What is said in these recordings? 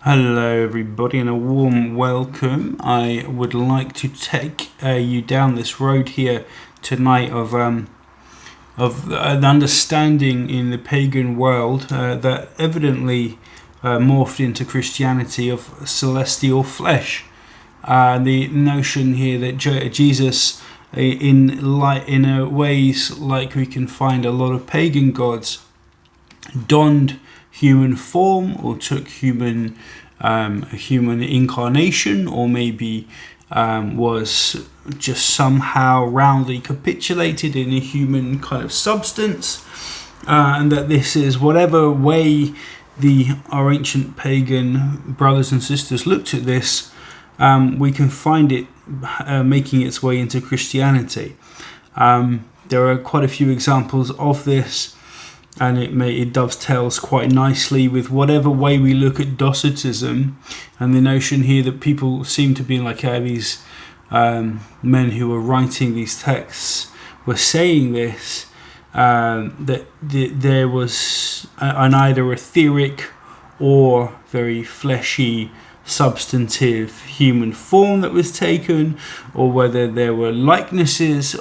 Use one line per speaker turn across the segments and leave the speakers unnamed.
Hello everybody and a warm welcome. I would like to take you down this road here tonight of an understanding in the pagan world that evidently morphed into Christianity of celestial flesh. The notion here that Jesus in ways like we can find a lot of pagan gods donned human form or took a human incarnation, or maybe was just somehow roundly capitulated in a human kind of substance, and that this is whatever way our ancient pagan brothers and sisters looked at this, we can find it making its way into Christianity. There are quite a few examples of this, and it dovetails quite nicely with whatever way we look at Gnosticism, and the notion here that people seem to be like these men who were writing these texts were saying this, that there was an either etheric or very fleshy substantive human form that was taken, or whether there were likenesses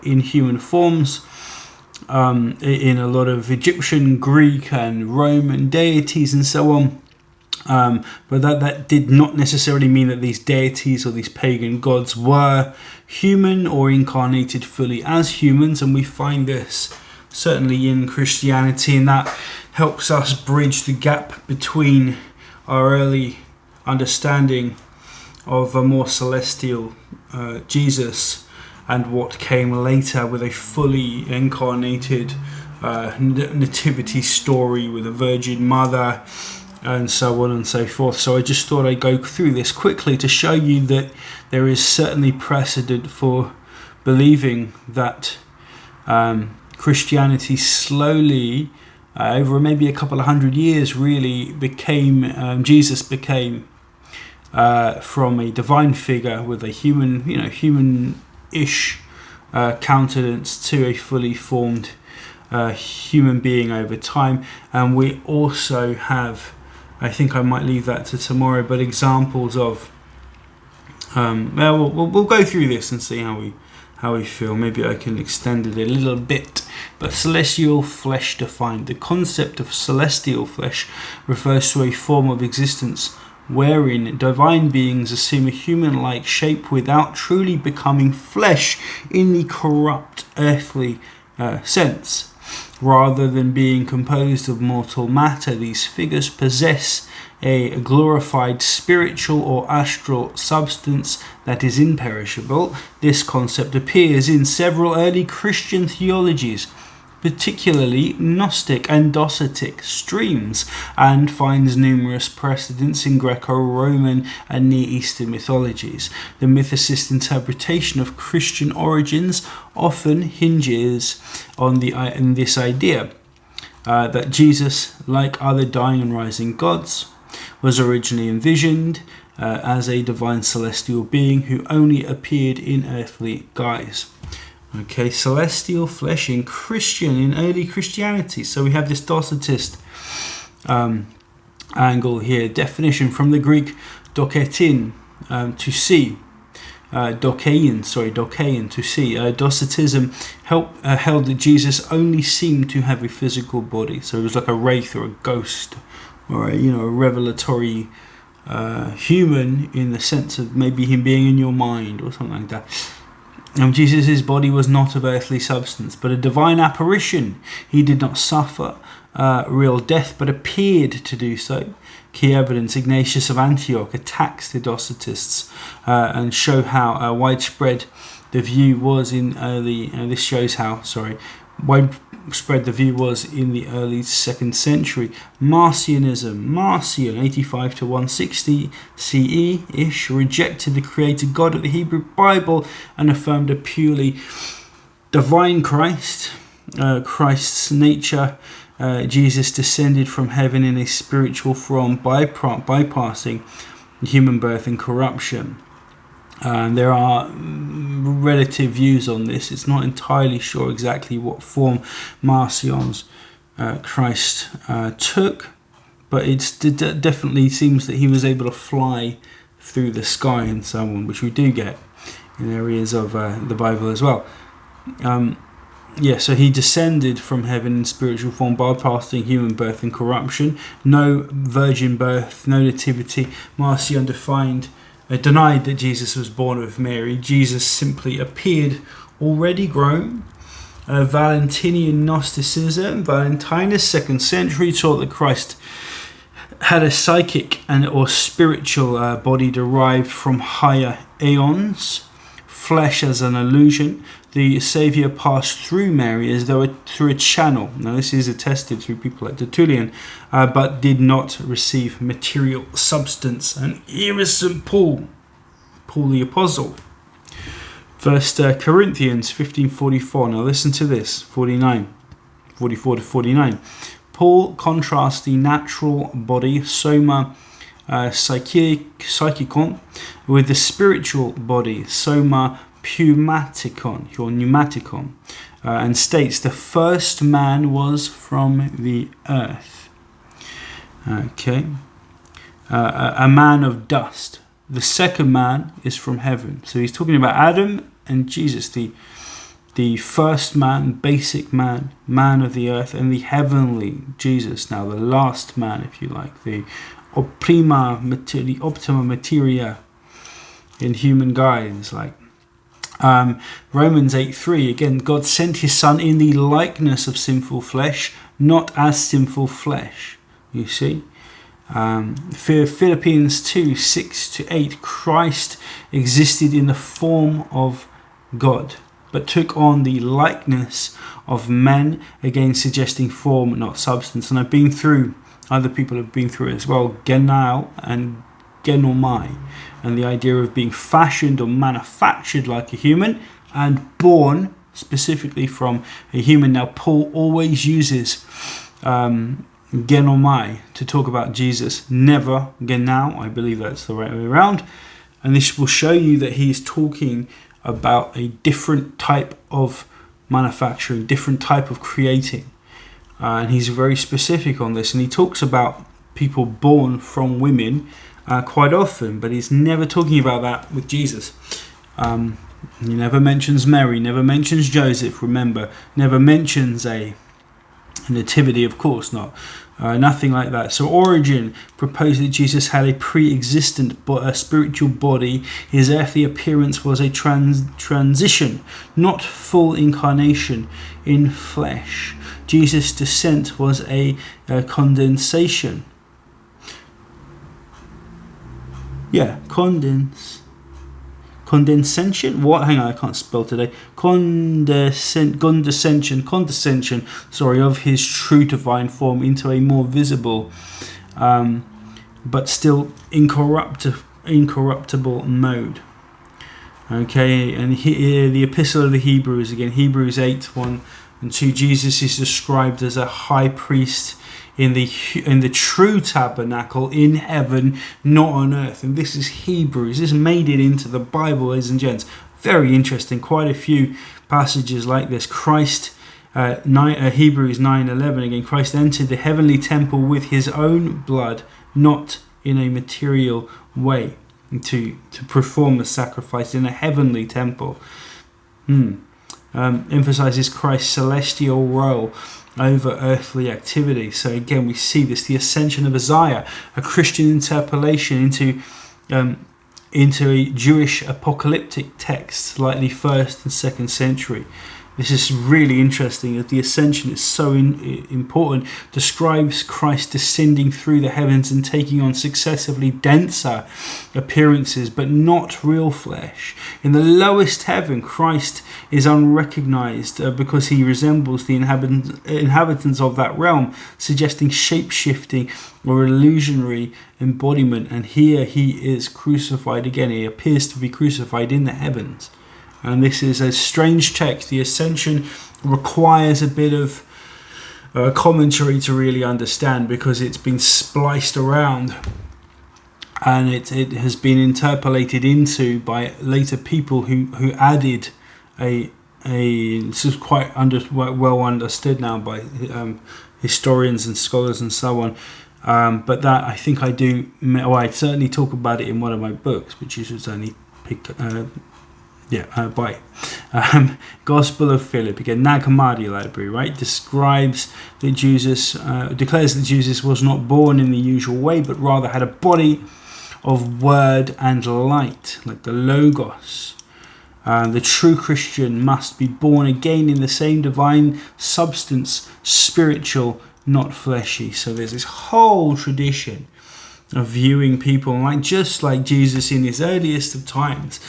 in human forms in a lot of Egyptian, Greek and Roman deities and so on, but that did not necessarily mean that these deities or these pagan gods were human or incarnated fully as humans. And we find this certainly in Christianity, and that helps us bridge the gap between our early understanding of a more celestial Jesus and what came later with a fully incarnated nativity story with a virgin mother and so on and so forth. So I just thought I'd go through this quickly to show you that there is certainly precedent for believing that Christianity slowly, over maybe a couple of hundred years, really Jesus became from a divine figure with a human-ish countenance to a fully formed human being over time. And we also have, I think I might leave that to tomorrow, but examples of we'll go through this and see how we feel. Maybe I can extend it a little bit. But celestial flesh defined. The concept of celestial flesh refers to a form of existence wherein divine beings assume a human-like shape without truly becoming flesh in the corrupt earthly sense. Rather than being composed of mortal matter, these figures possess a glorified spiritual or astral substance that is imperishable. This concept appears in several early Christian theologies, particularly Gnostic and Docetic streams, and finds numerous precedents in Greco-Roman and Near Eastern mythologies. The mythicist interpretation of Christian origins often hinges on this idea that Jesus, like other dying and rising gods, was originally envisioned as a divine celestial being who only appeared in earthly guise. Okay, celestial flesh in early Christianity. So we have this Docetist angle here. Definition from the Greek dokein, to see. Dokein, to see. Docetism held that Jesus only seemed to have a physical body. So it was like a wraith or a ghost, or a revelatory human, in the sense of maybe him being in your mind or something like that. Jesus' body was not of earthly substance, but a divine apparition. He did not suffer real death, but appeared to do so. Key evidence: Ignatius of Antioch attacks the Docetists and show how widespread the view was in early. This shows how widespread the view was in the early 2nd century. Marcion, 85 to 160 CE-ish, rejected the created God of the Hebrew Bible and affirmed a purely divine Christ. Christ's nature, Jesus descended from heaven in a spiritual form, bypassing human birth and corruption. There are relative views on this. It's not entirely sure exactly what form Marcion's Christ took, but it definitely seems that he was able to fly through the sky and so on, which we do get in areas of the Bible as well. So he descended from heaven in spiritual form, bypassing human birth and corruption. No virgin birth, no nativity. Marcion denied that Jesus was born of Mary. Jesus simply appeared already grown. Valentinian Gnosticism, Valentinus, 2nd century, taught that Christ had a psychic or spiritual body derived from higher aeons, flesh as an illusion. The Saviour passed through Mary as though through a channel. Now this is attested through people like Tertullian, but did not receive material substance. And here is St. Paul the Apostle. 1 Corinthians 15:44. Now listen to this, 44 to 49. Paul contrasts the natural body, soma psychikon, with the spiritual body, soma pneumatikon, and states the first man was from the earth. Okay. A man of dust. The second man is from heaven. So he's talking about Adam and Jesus, the first man, basic man, man of the earth, and the heavenly Jesus, now the last man, if you like, the optima materia in human guise, like Romans 8:3. Again, God sent his son in the likeness of sinful flesh, not as sinful flesh. You see? Philippians 2:6-8. Christ existed in the form of God, but took on the likeness of men, again suggesting form, not substance. And other people have been through it as well, genao and genomai, and the idea of being fashioned or manufactured like a human and born specifically from a human. Now Paul always uses genomai to talk about Jesus, never genau. I believe that's the right way around, and this will show you that he's talking about a different type of manufacturing, different type of creating, and he's very specific on this, and he talks about people born from women quite often, but he's never talking about that with Jesus. He never mentions Mary, never mentions Joseph, remember, never mentions a nativity, of course not. Nothing like that. So Origen proposed that Jesus had a pre-existent spiritual body. His earthly appearance was a transition, not full incarnation in flesh. Jesus' descent was a condensation. Condescension? What? Hang on, I can't spell today. Condescension, of his true divine form into a more visible, but still incorruptible mode. Okay, and here the Epistle of the Hebrews again, Hebrews 8:1-2. Jesus is described as a high priest in the true tabernacle in heaven, not on earth. And this is Hebrews. This made it into the Bible, ladies and gents. Very interesting. Quite a few passages like this. Hebrews 9:11 again. Christ entered the heavenly temple with his own blood, not in a material way, to perform the sacrifice in a heavenly temple. Emphasizes Christ's celestial role over earthly activity. So again, we see this, the ascension of Isaiah, a Christian interpolation into a Jewish apocalyptic text, like the 1st and 2nd century. This is really interesting, that the ascension is so important. Describes Christ descending through the heavens and taking on successively denser appearances, but not real flesh. In the lowest heaven, Christ is unrecognized because he resembles the inhabitants of that realm, suggesting shape-shifting or illusionary embodiment. And here he is crucified again. He appears to be crucified in the heavens. And this is a strange text. The ascension requires a bit of commentary to really understand, because it's been spliced around and it has been interpolated into by later people who added this is quite well understood now by historians and scholars and so on. But that I think I do. I certainly talk about it in one of my books, which you should certainly pick. By Gospel of Philip, again, Nag Hammadi library, right? Declares that Jesus was not born in the usual way, but rather had a body of word and light, like the Logos. The true Christian must be born again in the same divine substance, spiritual, not fleshy. So there's this whole tradition of viewing people just like Jesus in his earliest of times.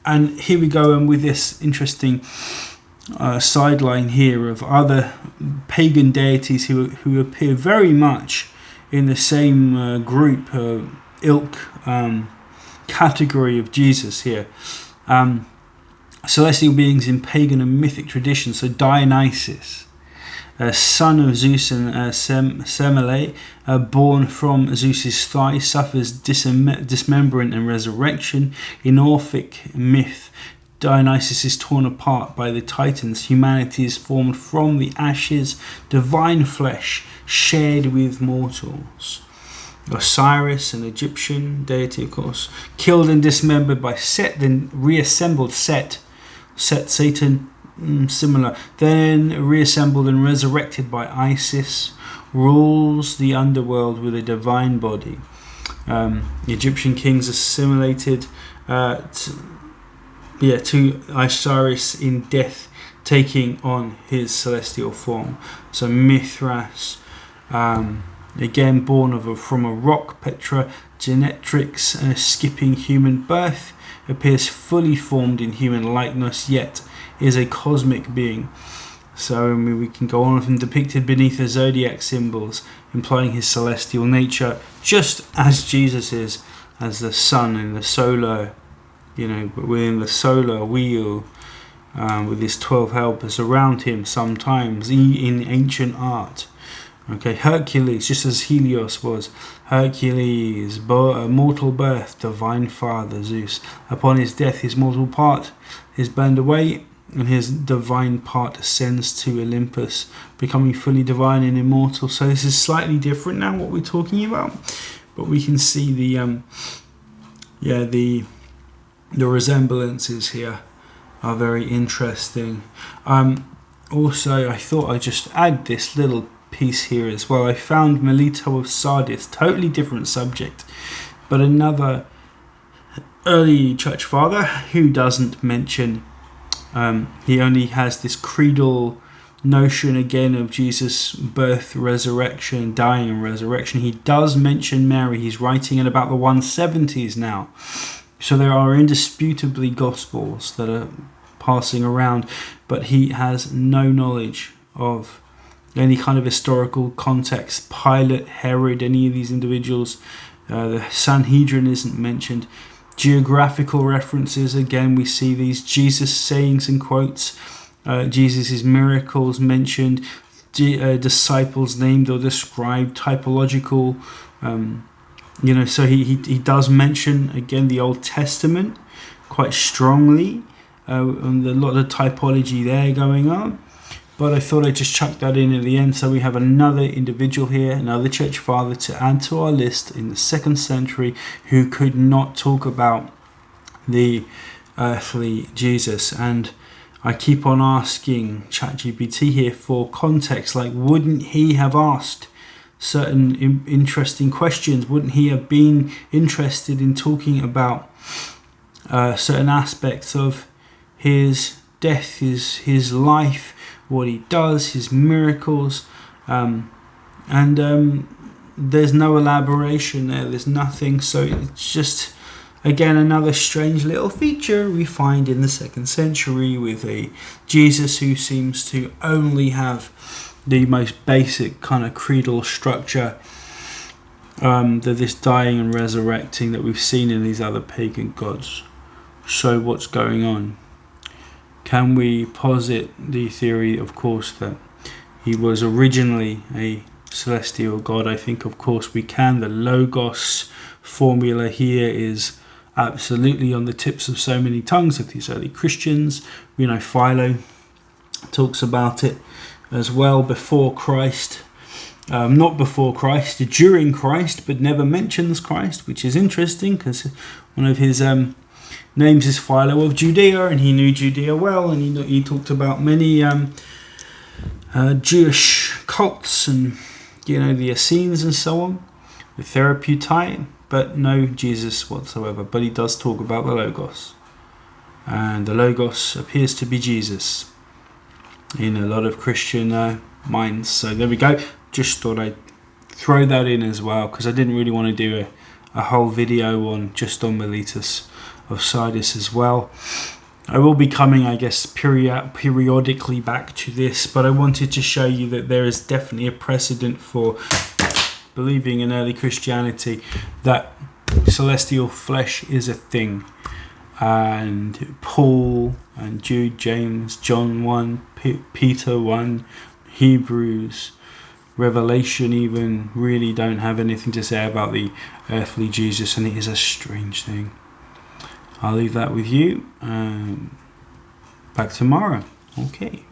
And here we go, and with this interesting sideline here of other pagan deities who appear very much in the same group, ilk, category of Jesus here. Celestial beings in pagan and mythic tradition. So Dionysus, son of Zeus and Semele, born from Zeus's thigh, suffers dismemberment and resurrection. In Orphic myth, Dionysus is torn apart by the Titans. Humanity is formed from the ashes, divine flesh shared with mortals. Osiris, an Egyptian deity, of course, killed and dismembered by Set, then reassembled Satan, similar, then reassembled and resurrected by Isis, rules the underworld with a divine body. The Egyptian kings assimilated to Osiris in death, taking on his celestial form. So Mithras, again born from a rock, Petra, Genetrix, skipping human birth, appears fully formed in human likeness, yet is a cosmic being. So we can go on and depicted beneath the zodiac symbols, implying his celestial nature, just as Jesus is, as the sun in the solar, within the solar wheel, with his 12 helpers around him sometimes in ancient art. Okay, Hercules, just as Helios was. Hercules, mortal birth, divine father Zeus. Upon his death, his mortal part is burned away, and his divine part ascends to Olympus, becoming fully divine and immortal. So this is slightly different now, what we're talking about. But we can see the resemblances here are very interesting. Also, I thought I'd just add this little piece here as well. I found Melito of Sardis, totally different subject, but another early church father who doesn't mention, he only has this creedal notion again of Jesus' birth, resurrection, dying and resurrection. He does mention Mary. He's writing in about the 170s now. So there are indisputably gospels that are passing around, but he has no knowledge of any kind of historical context. Pilate, Herod, any of these individuals. The Sanhedrin isn't mentioned. Geographical references, again, we see these Jesus sayings and quotes. Jesus' miracles mentioned. Disciples named or described. Typological. So he does mention, again, the Old Testament quite strongly. And a lot of typology there going on. But I thought I'd just chuck that in at the end. So we have another individual here, another church father to add to our list in the 2nd century who could not talk about the earthly Jesus. And I keep on asking ChatGPT here for context, like wouldn't he have asked certain interesting questions? Wouldn't he have been interested in talking about certain aspects of his death, his life, what he does, his miracles, and there's no elaboration there, there's nothing. So it's just, again, another strange little feature we find in the 2nd century with a Jesus who seems to only have the most basic kind of creedal structure, this dying and resurrecting that we've seen in these other pagan gods. So what's going on? Can we posit the theory, of course, that he was originally a celestial god? I think, of course, we can. The Logos formula here is absolutely on the tips of so many tongues of these early Christians. We know Philo talks about it as well before Christ. not before Christ, during Christ, but never mentions Christ, which is interesting because one of his names is Philo of Judea, and he knew Judea well, and he talked about many Jewish cults and the Essenes and so on, the Therapeutae, but no Jesus whatsoever. But he does talk about the Logos, and the Logos appears to be Jesus in a lot of Christian minds. So there we go. Just thought I'd throw that in as well, because I didn't really want to do a whole video on Miletus of Sardis as well. I will be coming, I guess, periodically back to this, but I wanted to show you that there is definitely a precedent for believing in early Christianity that celestial flesh is a thing. And Paul and Jude, James, John 1, Peter 1, Hebrews, Revelation even really don't have anything to say about the earthly Jesus, and it is a strange thing. I'll leave that with you. Back tomorrow. Okay.